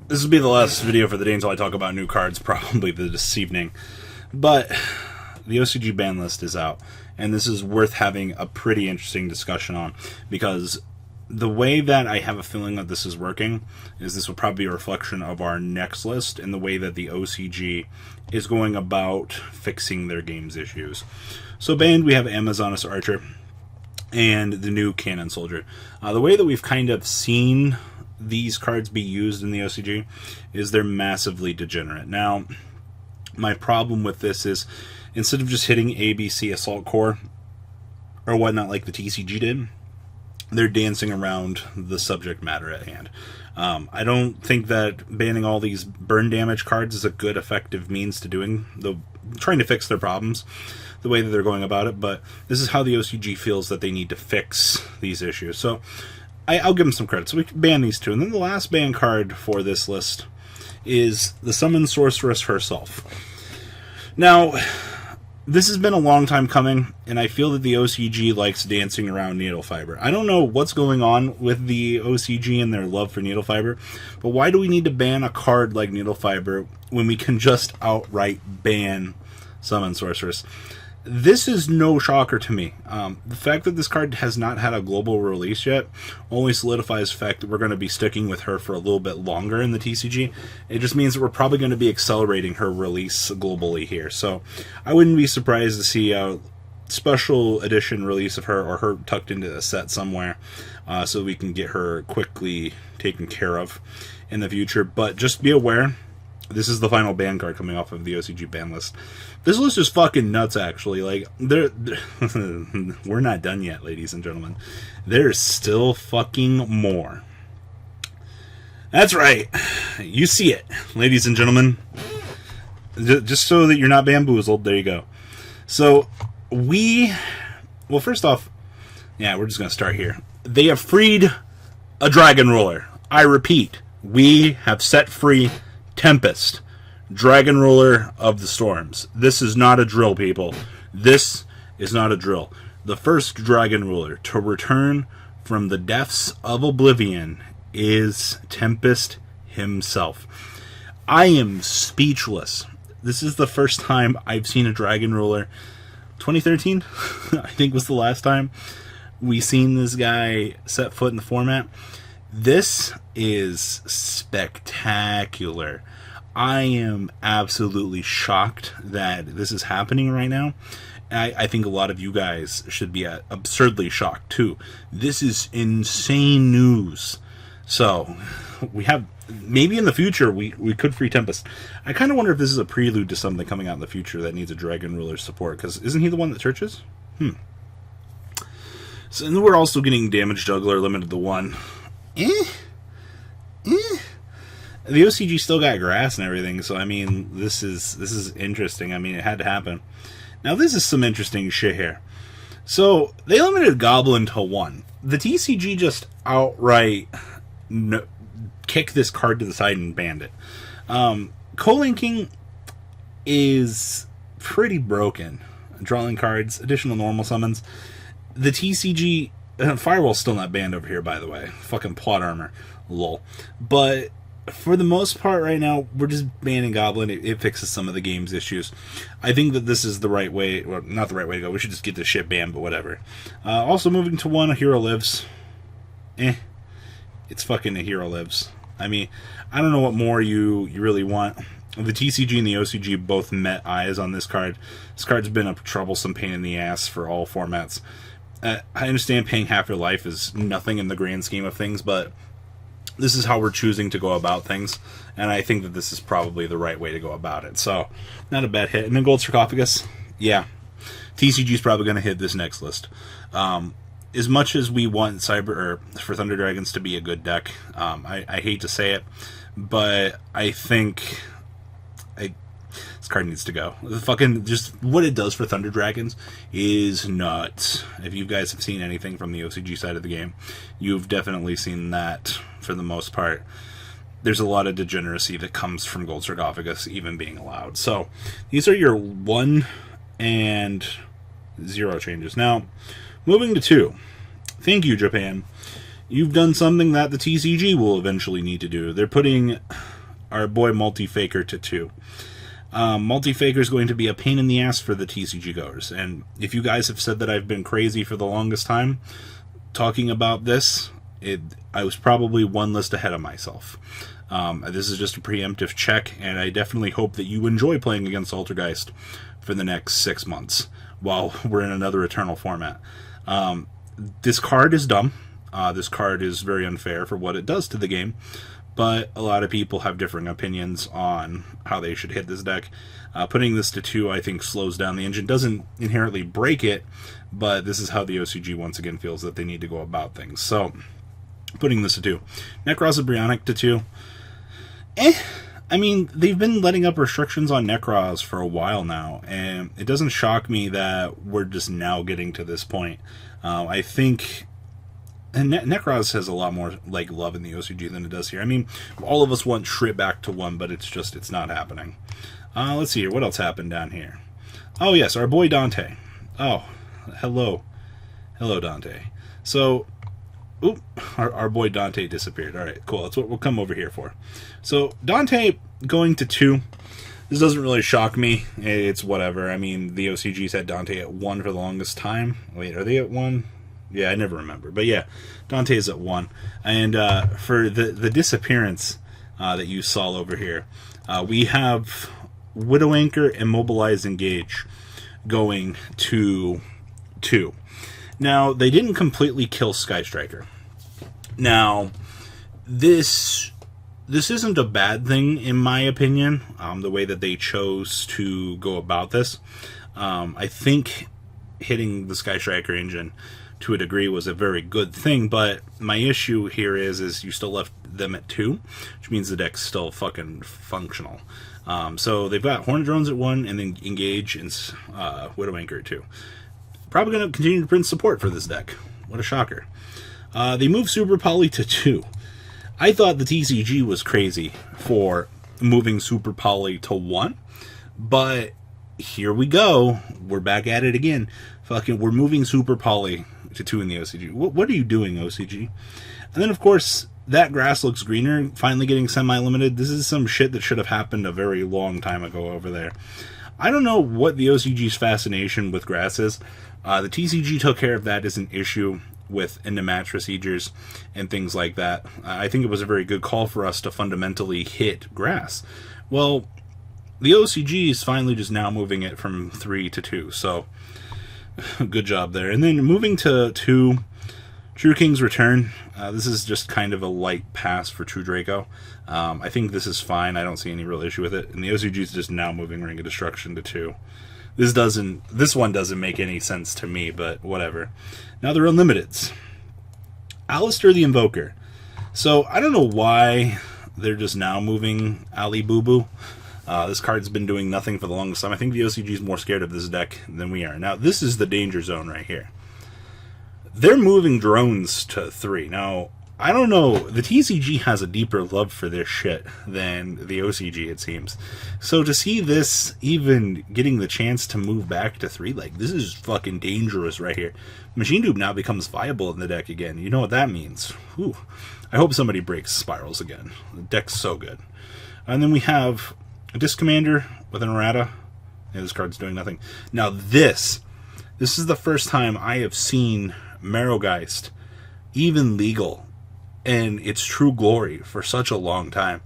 This will be the last video for the day until I talk about new cards, probably this evening. But the OCG ban list is out, and this is worth having a pretty interesting discussion on, because the way that I have a feeling that this is working is this will probably be a reflection of our next list and the way that the OCG is going about fixing their game's issues. So banned, we have Amazoness Archer and the new Cannon Soldier. The way that we've kind of seen these cards be used in the OCG is they're massively degenerate. Now, my problem with this is, instead of just hitting ABC Assault Core or whatnot like the TCG did, they're dancing around the subject matter at hand. I don't think that banning all these burn damage cards is a good, effective means to trying to fix their problems the way that they're going about it, but this is how the OCG feels that they need to fix these issues. So I'll give them some credit. So we can ban these two. And then the last ban card for this list is the Summon Sorceress herself. Now, this has been a long time coming, and I feel that the OCG likes dancing around needle fiber. I don't know what's going on with the OCG and their love for needle fiber, but why do we need to ban a card like needle fiber when we can just outright ban Summon Sorceress? This is no shocker to me. The fact that this card has not had a global release yet only solidifies the fact that we're going to be sticking with her for a little bit longer in the TCG. It just means that we're probably going to be accelerating her release globally here. So I wouldn't be surprised to see a special edition release of her, or her tucked into a set somewhere, so we can get her quickly taken care of in the future. But just be aware, this is the final ban card coming off of the OCG ban list. This list is fucking nuts, actually. Like, we're not done yet, ladies and gentlemen. There's still fucking more. That's right. You see it, ladies and gentlemen. Just so that you're not bamboozled, there you go. So, well, first off, yeah, we're just going to start here. They have freed a Dragon Ruler. I repeat, we have set free Tempest, Dragon Ruler of the Storms. This is not a drill, people. This is not a drill. The first Dragon Ruler to return from the depths of oblivion is Tempest himself. I am speechless. This is the first time I've seen a Dragon Ruler. 2013, I think, was the last time we seen this guy set foot in the format. This is spectacular. I am absolutely shocked that this is happening right now. I think a lot of you guys should be absurdly shocked too. This is insane news. So, we have, maybe in the future we could free Tempest. I kind of wonder if this is a prelude to something coming out in the future that needs a Dragon Ruler support, because isn't he the one that searches? So, and then we're also getting Damage Juggler limited to 1. The OCG still got grass and everything, so I mean, this is interesting. I mean, it had to happen. Now, this is some interesting shit here. So, they limited Goblin to 1. The TCG just outright kicked this card to the side and banned it. Co-linking is pretty broken. Drawing cards, additional normal summons. The TCG... Firewall's still not banned over here, by the way. Fucking plot armor. Lol. But for the most part right now, we're just banning Goblin. It fixes some of the game's issues. I think that this is the right way. Well, not the right way to go. We should just get this shit banned, but whatever. Also moving to 1, a Hero Lives. It's fucking a Hero Lives. I mean, I don't know what more you really want. The TCG and the OCG both met eyes on this card. This card's been a troublesome pain in the ass for all formats. I understand paying half your life is nothing in the grand scheme of things, but this is how we're choosing to go about things, and I think that this is probably the right way to go about it. So, not a bad hit. And then Gold Sarcophagus, yeah, TCG's probably going to hit this next list. As much as we want for Thunder Dragons to be a good deck, I hate to say it, but I think this card needs to go. The fucking, just what it does for Thunder Dragons is nuts. If you guys have seen anything from the OCG side of the game, you've definitely seen that for the most part. There's a lot of degeneracy that comes from Gold Sarcophagus even being allowed. So, these are your 1 and 0 changes. Now, moving to 2. Thank you, Japan. You've done something that the TCG will eventually need to do. They're putting our boy Multi-Faker to 2. Multi-Faker is going to be a pain in the ass for the TCG goers, and if you guys have said that I've been crazy for the longest time talking about this, I was probably one list ahead of myself. This is just a preemptive check, and I definitely hope that you enjoy playing against Altergeist for the next 6 months while we're in another Eternal format. This card is dumb. This card is very unfair for what it does to the game, but a lot of people have differing opinions on how they should hit this deck. Putting this to 2, I think, slows down the engine. Doesn't inherently break it, but this is how the OCG once again feels that they need to go about things. So, putting this to 2. Necros Embryonic to 2. I mean, they've been letting up restrictions on Necros for a while now, and it doesn't shock me that we're just now getting to this point. I think... And Necros has a lot more like love in the OCG than it does here. I mean, all of us want Shrit back to 1, but it's not happening. Let's see here. What else happened down here? Oh, yes, our boy Dante. Oh, hello. Hello, Dante. So, oop, our boy Dante disappeared. All right, cool. That's what we'll come over here for. So, Dante going to 2. This doesn't really shock me. It's whatever. I mean, the OCG's had Dante at 1 for the longest time. Wait, are they at 1? Yeah, I never remember. But yeah, Dante's at 1. And for the disappearance that you saw over here, we have Widow Anchor, Immobilize, Engage going to 2. Now, they didn't completely kill Sky Striker. Now, this isn't a bad thing, in my opinion, the way that they chose to go about this. I think hitting the Sky Striker engine to a degree was a very good thing, but my issue here is you still left them at 2, which means the deck's still fucking functional. So they've got Hornet Drones at 1, and then Engage and Widow Anchor at 2. Probably going to continue to print support for this deck. What a shocker. They moved Super Poly to 2. I thought the TCG was crazy for moving Super Poly to 1, but here we go. We're back at it again. We're moving Super Poly to 2 in the OCG. What are you doing, OCG? And then, of course, that grass looks greener, finally getting semi-limited. This is some shit that should have happened a very long time ago over there. I don't know what the OCG's fascination with grass is. The TCG took care of that as an issue with end-of-match procedures and things like that. I think it was a very good call for us to fundamentally hit grass. Well, the OCG is finally just now moving it from 3 to 2, so good job there. And then moving to 2, True King's Return. This is just kind of a light pass for True Draco. I think this is fine. I don't see any real issue with it. And the OCG is just now moving Ring of Destruction to 2. This one doesn't make any sense to me, but whatever. Now the Unlimiteds. Alistair the Invoker. So I don't know why they're just now moving Ali Boo Boo. This card's been doing nothing for the longest time. I think the OCG is more scared of this deck than we are. Now, this is the danger zone right here. They're moving drones to 3. Now, I don't know. The TCG has a deeper love for this shit than the OCG, it seems. So to see this even getting the chance to move back to 3, like, this is fucking dangerous right here. Machine Dupe now becomes viable in the deck again. You know what that means. Whew. I hope somebody breaks Spirals again. The deck's so good. And then we have a Disc Commander with an errata. Yeah, this card's doing nothing. Now this is the first time I have seen Marrowgeist even legal in its true glory for such a long time.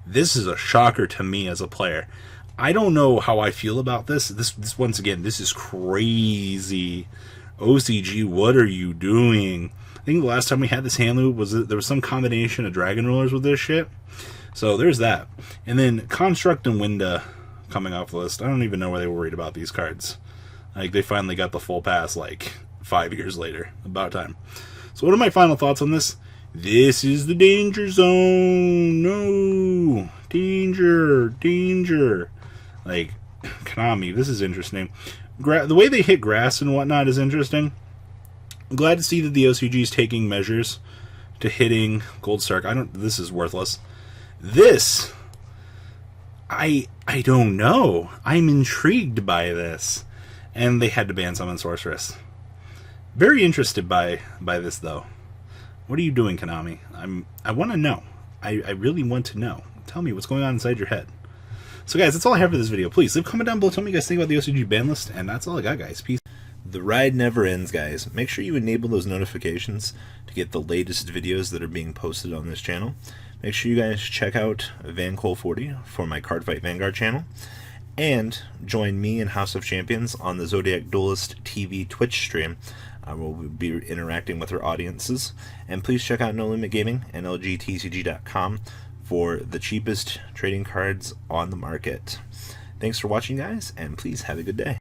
This is a shocker to me as a player. I don't know how I feel about this. This once again, this is crazy. OCG, what are you doing? I think the last time we had this hand loop there was some combination of Dragon Rulers with this shit. So there's that. And then Construct and Winda coming off the list. I don't even know why they were worried about these cards. Like, they finally got the full pass, like, 5 years later. About time. So what are my final thoughts on this? This is the danger zone. No. Danger. Danger. Like, Konami, this is interesting. The way they hit grass and whatnot is interesting. I'm glad to see that the OCG is taking measures to hitting Gold Stark. This is worthless. This, I don't know. I'm intrigued by this. And they had to ban Summon Sorceress. Very interested by this, though. What are you doing, Konami? I want to know. I really want to know. Tell me what's going on inside your head. So guys, that's all I have for this video. Please leave a comment down below. Tell me what you guys think about the OCG ban list, and that's all I got, guys. Peace. The ride never ends, guys. Make sure you enable those notifications to get the latest videos that are being posted on this channel. Make sure you guys check out VanCole40 for my Cardfight Vanguard channel. And join me and House of Champions on the Zodiac Duelist TV Twitch stream. We'll be interacting with our audiences. And please check out No Limit Gaming and LGTCG.com for the cheapest trading cards on the market. Thanks for watching, guys, and please have a good day.